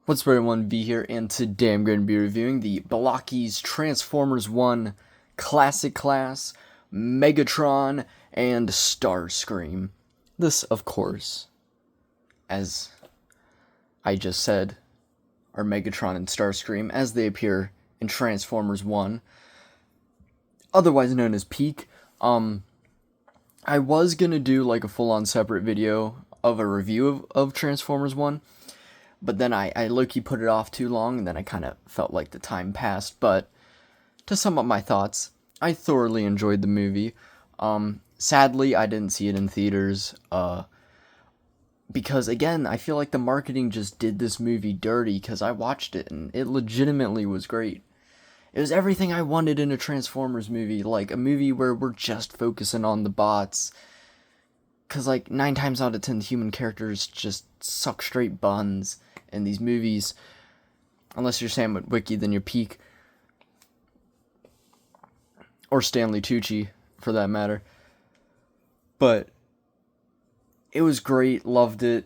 What's up everyone, V here, and today I'm going to be reviewing the Blokees Transformers 1 Classic Class, Megatron, and Starscream. This, of course, as I just said, are Megatron and Starscream as they appear in Transformers 1, otherwise known as Peak. I was going to do like a full-on separate video of a review of Transformers 1, but then I low-key put it off too long, and then I kind of felt like the time passed. But to sum up my thoughts, I thoroughly enjoyed the movie. Sadly, I didn't see it in theaters, because, again, I feel like the marketing just did this movie dirty, because I watched it, and it legitimately was great. It was everything I wanted in a Transformers movie, like a movie where we're just focusing on the bots. Because, like, 9 times out of 10, the human characters just suck straight buns in these movies. Unless you're Sam Witwicky, then you're Peak. Or Stanley Tucci, for that matter. But it was great, loved it.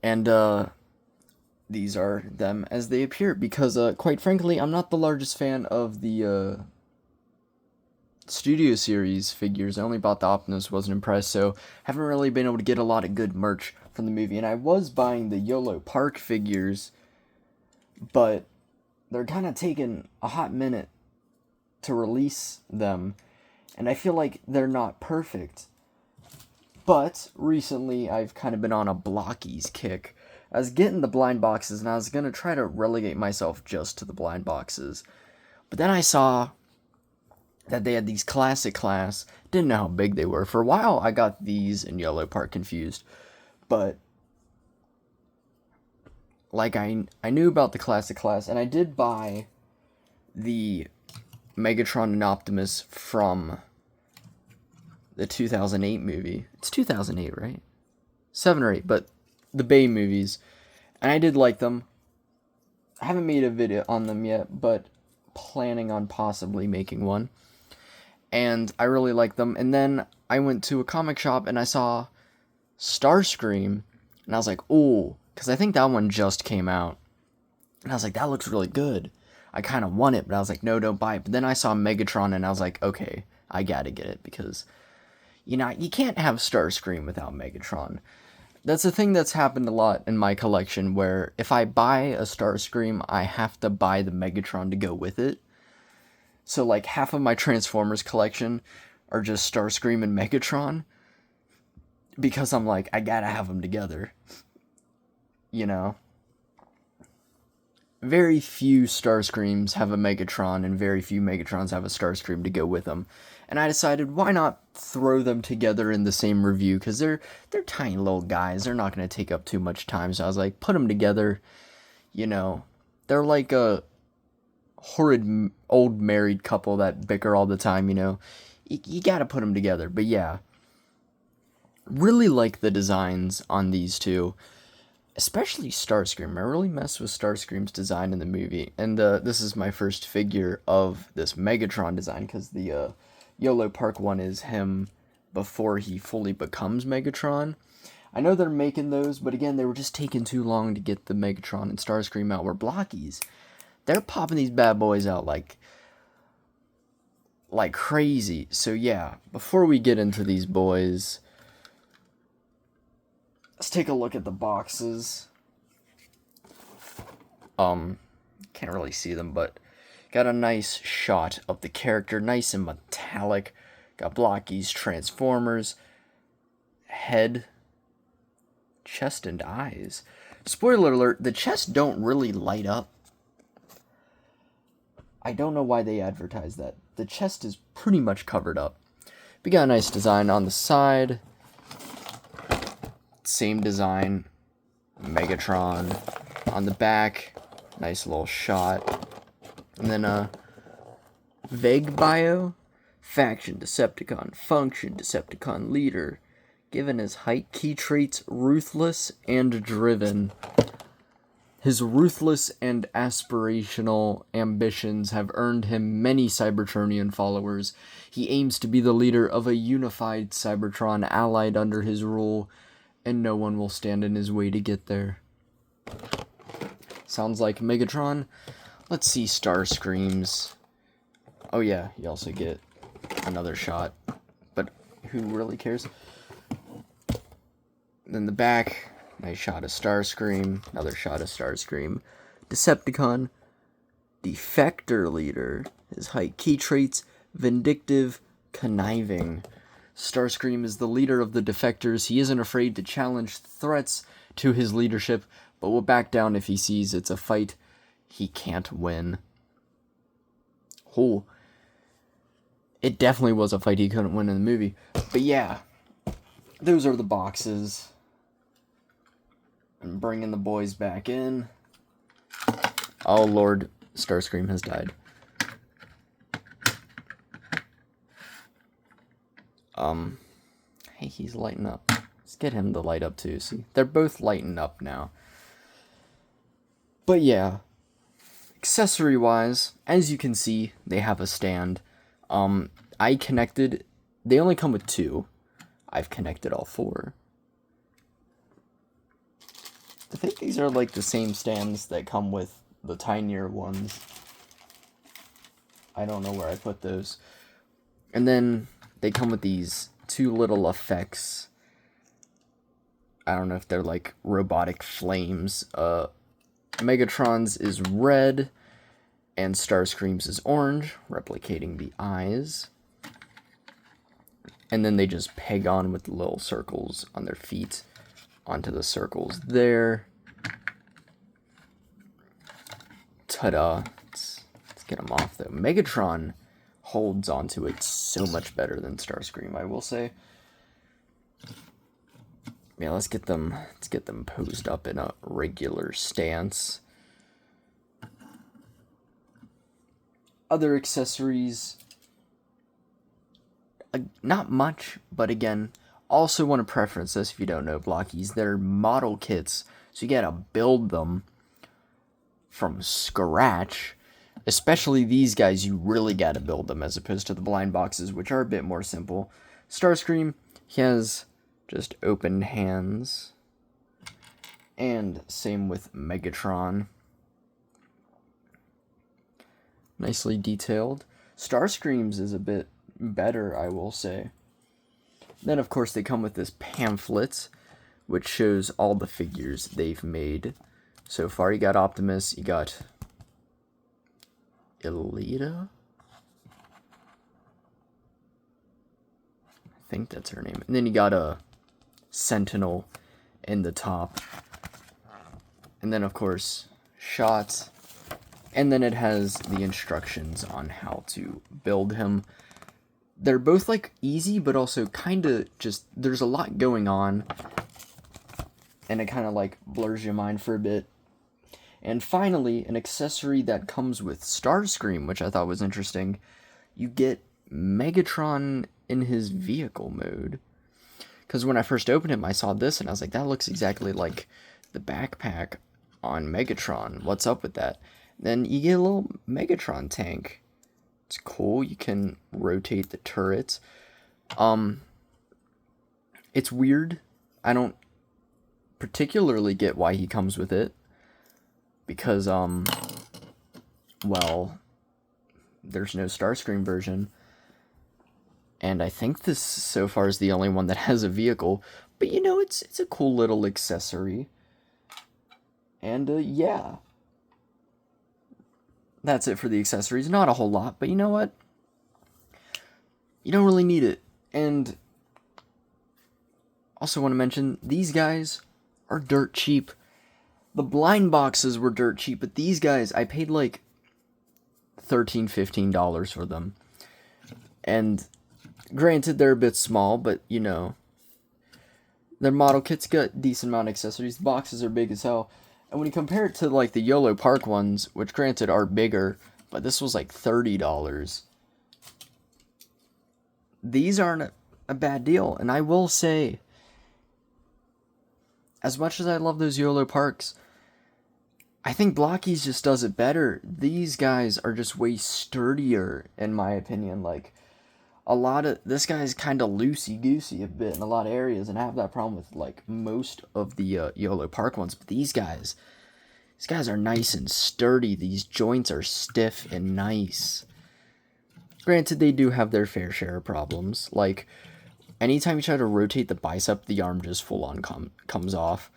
And, these are them as they appear. Because, quite frankly, I'm not the largest fan of the, Studio Series figures. I only bought the Optimus, wasn't impressed, so haven't really been able to get a lot of good merch from the movie. And I was buying the YOLO Park figures, but they're kind of taking a hot minute to release them, and I feel like they're not perfect. But recently, I've kind of been on a Blokees kick. I was getting the blind boxes, and I was going to try to relegate myself just to the blind boxes. But then I saw that they had these classic class. Didn't know how big they were. For a while, I got these and YOLO Park confused. But, like, I knew about the classic class, and I did buy the Megatron and Optimus from the 2008 movie. It's 2008, right? 7 or 8, but the Bay movies. And I did like them. I haven't made a video on them yet, but planning on possibly making one. And I really like them. And then I went to a comic shop and I saw Starscream, and I was like, ooh, because I think that one just came out. And I was like, that looks really good. I kind of want it, but I was like, no, don't buy it. But then I saw Megatron, and I was like, okay, I gotta get it, because, you know, you can't have Starscream without Megatron. That's a thing that's happened a lot in my collection, where if I buy a Starscream, I have to buy the Megatron to go with it. So, like, half of my Transformers collection are just Starscream and Megatron, because I'm like, I gotta have them together. You know? Very few Starscreams have a Megatron, and very few Megatrons have a Starscream to go with them. And I decided, why not throw them together in the same review, because they're tiny little guys, they're not going to take up too much time. So I was like, put them together, you know. They're like a horrid old married couple that bicker all the time, you know. You gotta put them together. But yeah, really like the designs on these two, especially Starscream. I really messed with Starscream's design in the movie, and this is my first figure of this Megatron design, because the YOLO Park one is him before he fully becomes Megatron. I know they're making those, but again, they were just taking too long to get the Megatron and Starscream out. Where Blokees, they're popping these bad boys out like crazy. So yeah, before we get into these boys, let's take a look at the boxes. Can't really see them, but got a nice shot of the character, nice and metallic. Got Blokees Transformers, head, chest, and eyes. Spoiler alert, the chests don't really light up. I don't know why they advertise that. The chest is pretty much covered up. We got a nice design on the side. Same design. Megatron on the back. Nice little shot. And then, vague bio. Faction Decepticon. Function Decepticon leader. Given his height, key traits ruthless and driven. His ruthless and aspirational ambitions have earned him many Cybertronian followers. He aims to be the leader of a unified Cybertron allied under his rule, and no one will stand in his way to get there. Sounds like Megatron. Let's see Starscream's. Oh yeah, you also get another shot, but who really cares? Then the back, nice shot of Starscream, another shot of Starscream. Decepticon, Defector Leader, his height, key traits, vindictive, conniving. Starscream is the leader of the Defectors. He isn't afraid to challenge threats to his leadership, but will back down if he sees it's a fight he can't win. Oh, it definitely was a fight he couldn't win in the movie. But yeah, those are the boxes. I'm bringing the boys back in. Oh lord, Starscream has died. Hey, he's lighting up. Let's get him to light up too. See, they're both lighting up now. But yeah, accessory wise, as you can see, they have a stand. I connected, they only come with 2. I've connected all 4. I think these are like the same stands that come with the tinier ones. I don't know where I put those. And then they come with these 2 little effects. I don't know if they're like robotic flames. Megatron's is red, and Starscream's is orange, replicating the eyes. And then they just peg on with little circles on their feet onto the circles there. Ta-da. Let's get them off though. Megatron holds onto it so much better than Starscream, I will say. Yeah, let's get them posed up in a regular stance. Other accessories, not much, but again, also want to preference this if you don't know Blokees. They're model kits, so you gotta build them from scratch. Especially these guys, you really gotta build them as opposed to the blind boxes, which are a bit more simple. Starscream, he has just open hands. And same with Megatron. Nicely detailed. Starscream's is a bit better, I will say. Then, of course, they come with this pamphlet, which shows all the figures they've made so far. You got Optimus, you got Elita? I think that's her name. And then you got a Sentinel in the top. And then, of course, shots. And then it has the instructions on how to build him. They're both, like, easy, but also kind of just, there's a lot going on. And it kind of, like, blurs your mind for a bit. And finally, an accessory that comes with Starscream, which I thought was interesting. You get Megatron in his vehicle mode. Because when I first opened him, I saw this, and I was like, that looks exactly like the backpack on Megatron. What's up with that? Then you get a little Megatron tank. It's cool. You can rotate the turrets. It's weird. I don't particularly get why he comes with it. Because, well, there's no Starscream version. And I think this, so far, is the only one that has a vehicle. But, you know, it's a cool little accessory. And, yeah. That's it for the accessories. Not a whole lot, but you know what? You don't really need it. And also want to mention, these guys are dirt cheap. The blind boxes were dirt cheap, but these guys, I paid like $13, $15 for them. And granted, they're a bit small, but you know, their model kits got decent amount of accessories. The boxes are big as hell. And when you compare it to like the YOLO Park ones, which granted are bigger, but this was like $30. These aren't a bad deal. And I will say, as much as I love those YOLO Parks, I think Blokees just does it better. These guys are just way sturdier, in my opinion. Like, a lot of, this guy's kind of loosey-goosey a bit in a lot of areas, and I have that problem with, like, most of the YOLO Park ones. But these guys, These guys are nice and sturdy. These joints are stiff and nice. Granted, they do have their fair share of problems. Like, anytime you try to rotate the bicep, the arm just full on comes off.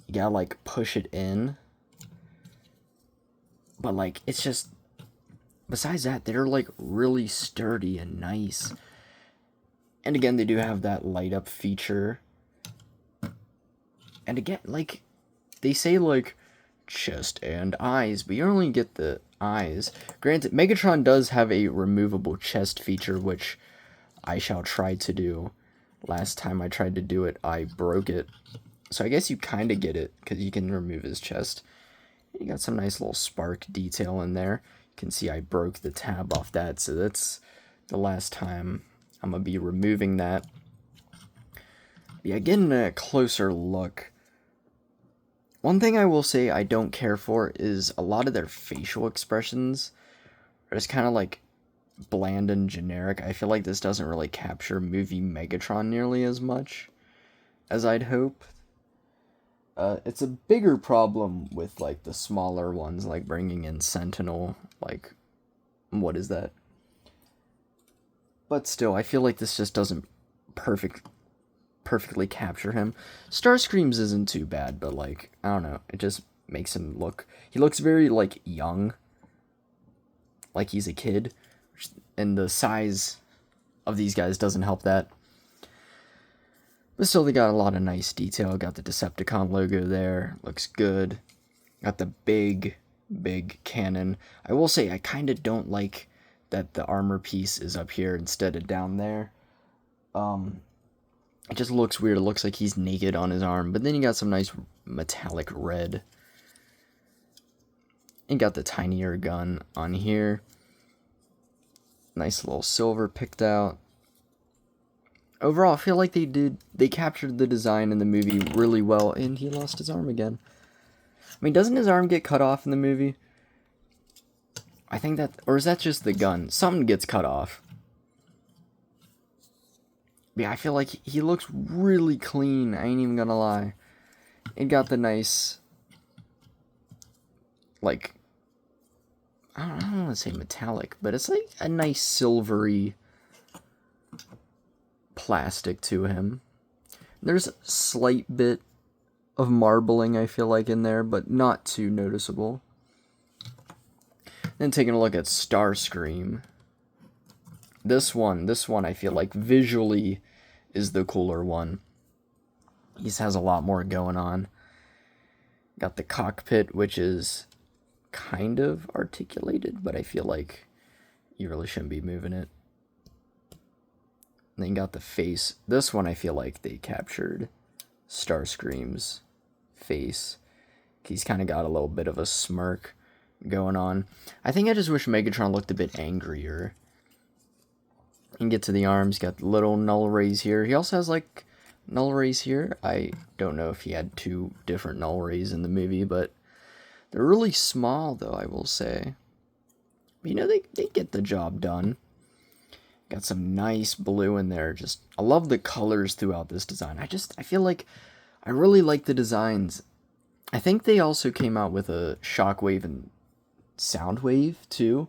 You gotta, like, push it in. But, like, it's just... Besides that, they're, like, really sturdy and nice. And again, they do have that light up feature. And again, like, they say, like, chest and eyes, but you only get the eyes. Granted, Megatron does have a removable chest feature, which I shall try to do. Last time I tried to do it, I broke it. So I guess you kind of get it, because you can remove his chest. You got some nice little spark detail in there. You can see I broke the tab off that, so that's the last time I'm going to be removing that. Yeah, getting a closer look. One thing I will say I don't care for is a lot of their facial expressions are just kind of like bland and generic. I feel like this doesn't really capture movie Megatron nearly as much as I'd hope. It's a bigger problem with like the smaller ones, like bringing in Sentinel, like, what is that? But still, I feel like this just doesn't perfectly capture him. Starscream's isn't too bad, but like, I don't know, it just makes him look, he looks very like young, like he's a kid, and the size of these guys doesn't help that. But still, they got a lot of nice detail. Got the Decepticon logo there, looks good. Got the big cannon. I will say I kind of don't like that the armor piece is up here instead of down there. It just looks weird. It looks like he's naked on his arm. But then you got some nice metallic red. And got the tinier gun on here. Nice little silver picked out. Overall, I feel like they captured the design in the movie really well. And he lost his arm again. I mean, doesn't his arm get cut off in the movie? I think that, or is that just the gun? Something gets cut off. Yeah, I feel like he looks really clean. I ain't even gonna lie. It got the nice, like, I don't want to say metallic, but it's like a nice silvery plastic to him. There's a slight bit of marbling, I feel like, in there, but not too noticeable. Then taking a look at Starscream. This one I feel like visually is the cooler one. He has a lot more going on. Got the cockpit, which is kind of articulated, but I feel like you really shouldn't be moving it. And then you got the face. This one I feel like they captured Starscream's face. He's kind of got a little bit of a smirk going on. I think I just wish Megatron looked a bit angrier. And get to the arms, got the little null rays here. He also has like null rays here. I don't know if he had two different null rays in the movie, but they're really small though, I will say. But, you know, they get the job done. Got some nice blue in there. Just, I love the colors throughout this design. I feel like I really like the designs. I think they also came out with a Shockwave and Soundwave too,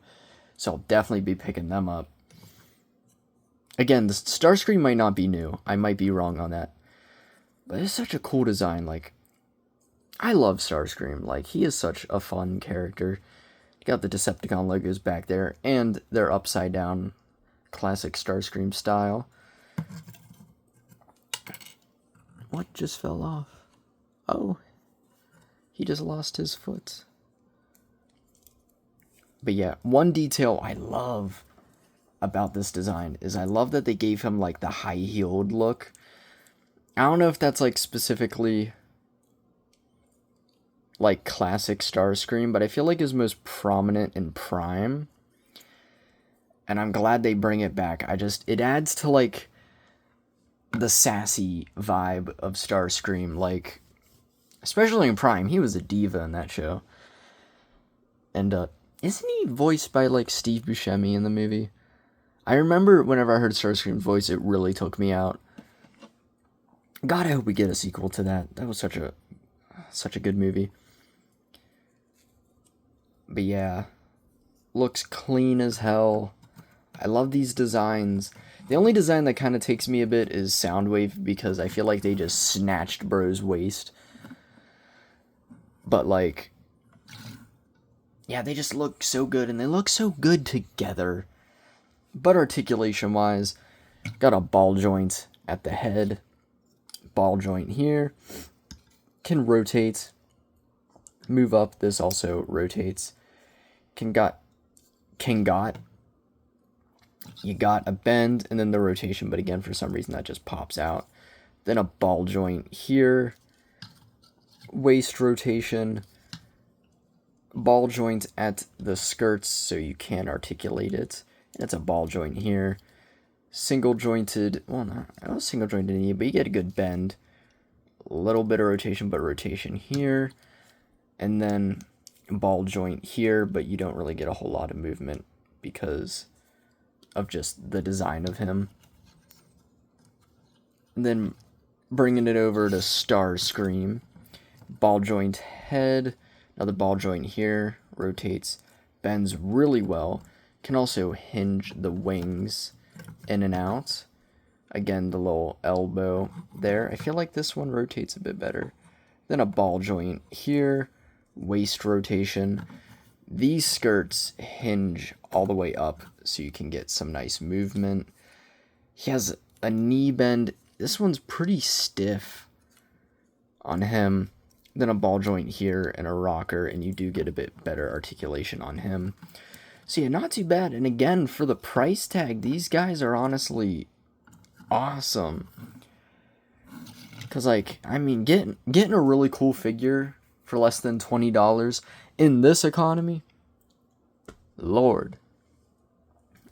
so I'll definitely be picking them up. Again, the Starscream might not be new. I might be wrong on that. But it's such a cool design. Like, I love Starscream. Like, he is such a fun character. You got the Decepticon logos back there, and they're upside down, classic Starscream style. What just fell off? Oh, he just lost his foot. But yeah, one detail I love about this design is I love that they gave him like the high-heeled look. I don't know if that's like specifically like classic Starscream, but I feel like his most prominent in Prime. And I'm glad they bring it back. It adds to like the sassy vibe of Starscream, like, especially in Prime. He was a diva in that show. And isn't he voiced by like Steve Buscemi in the movie? I remember whenever I heard Starscream's voice, it really took me out. God, I hope we get a sequel to that. That was such a good movie. But yeah, looks clean as hell. I love these designs. The only design that kind of takes me a bit is Soundwave, because I feel like they just snatched Bro's waist. But like, yeah, they just look so good, and they look so good together. But articulation wise, got a ball joint at the head, ball joint here, can rotate, move up. This also rotates. You got a bend and then the rotation, but again, for some reason that just pops out. Then a ball joint here, waist rotation, ball joint at the skirts so you can articulate it. And it's a ball joint here. Single jointed, well, not single jointed knee, but you get a good bend. A little bit of rotation, but rotation here. And then ball joint here, but you don't really get a whole lot of movement because of just the design of him. And then bringing it over to Starscream. Ball joint head, another ball joint here, rotates, bends really well. Can also hinge the wings in and out. Again, the little elbow there. I feel like this one rotates a bit better. Then a ball joint here, waist rotation. These skirts hinge all the way up so you can get some nice movement. He has a knee bend. This one's pretty stiff on him. Then a ball joint here and a rocker, and you do get a bit better articulation on him. So yeah, not too bad. And again, for the price tag, these guys are honestly awesome. Because, like, I mean, getting a really cool figure for less than $20 in this economy, Lord,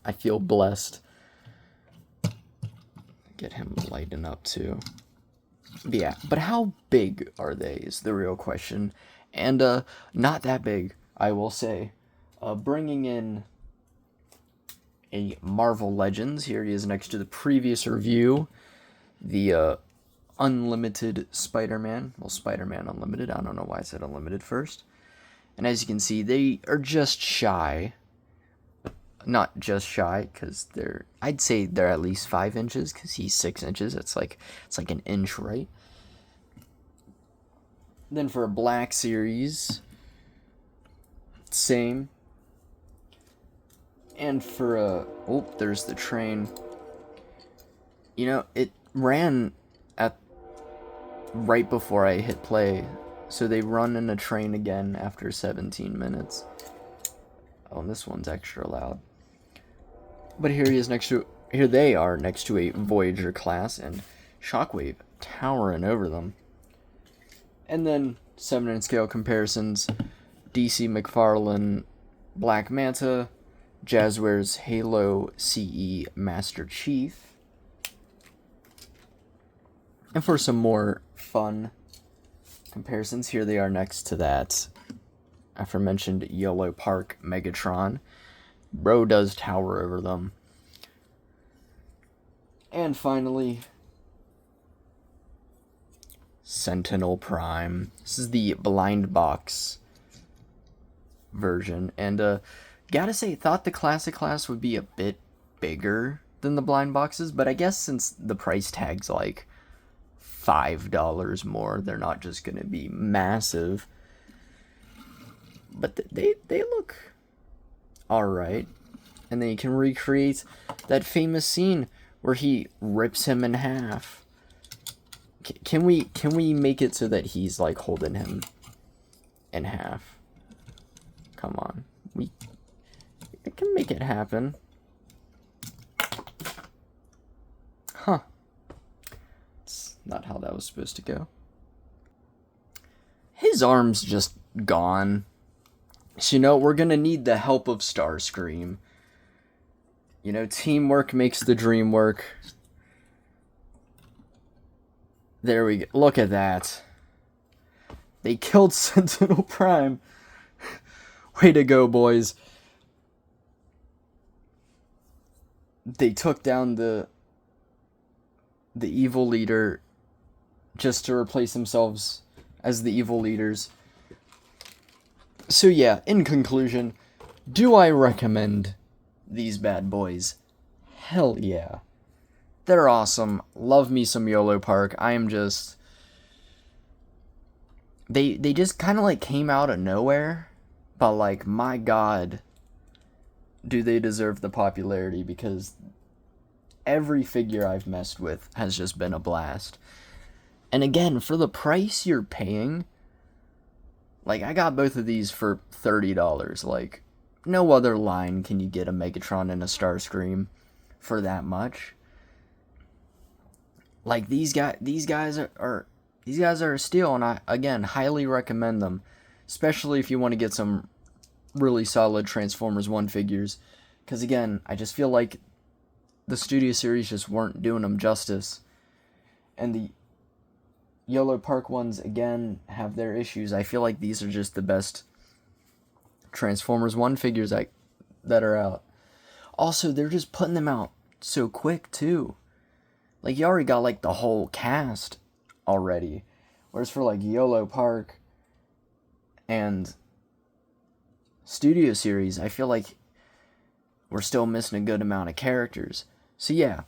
I feel blessed. Get him lighting up too. But yeah, but how big are they is the real question. And not that big, I will say. Bringing in a Marvel Legends. Here he is next to the previous review. The Unlimited Spider-Man. Well, Spider-Man Unlimited. I don't know why I said Unlimited first. And as you can see, they are just shy. Not just shy, because I'd say they're at least 5 inches, because he's 6 inches. It's like an inch, right? Then for a Black Series, same. And for oh, there's the train. You know, it ran at right before I hit play, so they run in a train again after 17 minutes. Oh, and this one's extra loud. But here they are next to a Voyager class, and Shockwave towering over them. And then 7-inch scale comparisons: DC McFarlane Black Manta, Jazzwares Halo CE Master Chief. And for some more fun comparisons, here they are next to that aforementioned Yellow Park Megatron. Bro does tower over them. And finally, Sentinel Prime. This is the blind box version. And gotta say, thought the classic class would be a bit bigger than the blind boxes, but I guess since the price tag's like $5 more, they're not just gonna be massive. But they look alright. And then you can recreate that famous scene where he rips him in half. Can we make it so that he's like holding him in half? Come on. We can make it happen. Huh. It's not how that was supposed to go. His arm's just gone. So, you know, we're gonna need the help of Starscream. You know, teamwork makes the dream work. There we go. Look at that. They killed Sentinel Prime. Way to go, boys. They took down the evil leader just to replace themselves as the evil leaders. So yeah, in conclusion, do I recommend these bad boys? Hell yeah. They're awesome. Love me some YOLO Park. I am just... They just kind of like came out of nowhere. But like, my god, do they deserve the popularity, because every figure I've messed with has just been a blast. And again, for the price you're paying, like, I got both of these for $30. Like, no other line can you get a Megatron and a Starscream for that much. Like, these guys are a steal, and I, again, highly recommend them, especially if you want to get some really solid Transformers 1 figures, because again, I just feel like the Studio Series just weren't doing them justice, and the YOLO Park ones, again, have their issues. I feel like these are just the best Transformers 1 figures that are out. Also, they're just putting them out so quick, too. Like, you already got, like, the whole cast already. Whereas for, like, YOLO Park and Studio Series, I feel like we're still missing a good amount of characters. So, yeah,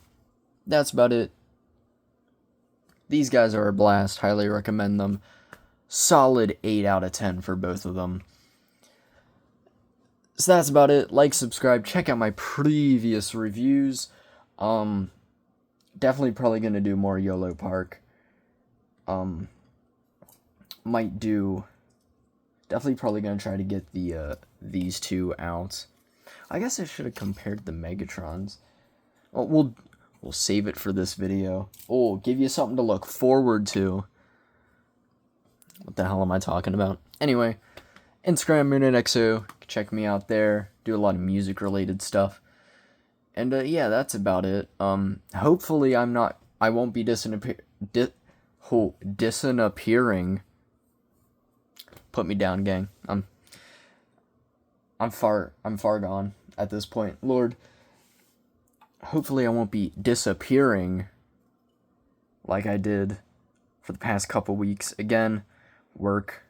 that's about it. These guys are a blast. Highly recommend them. Solid 8 out of 10 for both of them. So that's about it. Like, subscribe, check out my previous reviews. Definitely probably going to do more YOLO Park. Definitely probably going to try to get these two out. I guess I should have compared the Megatrons. Well, we'll save it for this video. Oh, give you something to look forward to. What the hell am I talking about? Anyway, Instagram, MoonandXO. Check me out there. Do a lot of music-related stuff. And, yeah, that's about it. Hopefully I won't be disappearing. Put me down, gang. I'm far gone at this point. Lord, hopefully I won't be disappearing like I did for the past couple weeks. Again, work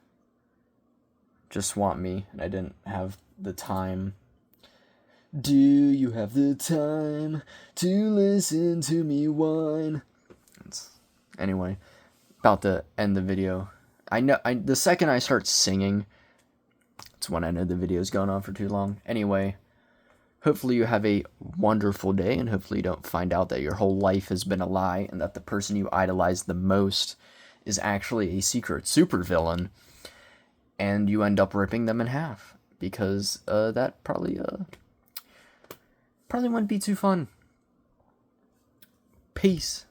just swamped me, and I didn't have the time. Do you have the time to listen to me whine? Anyway, about to end the video. The second I start singing, it's when I know the video's going on for too long. Anyway, hopefully you have a wonderful day, and hopefully you don't find out that your whole life has been a lie, and that the person you idolize the most is actually a secret supervillain, and you end up ripping them in half, because that probably wouldn't be too fun. Peace.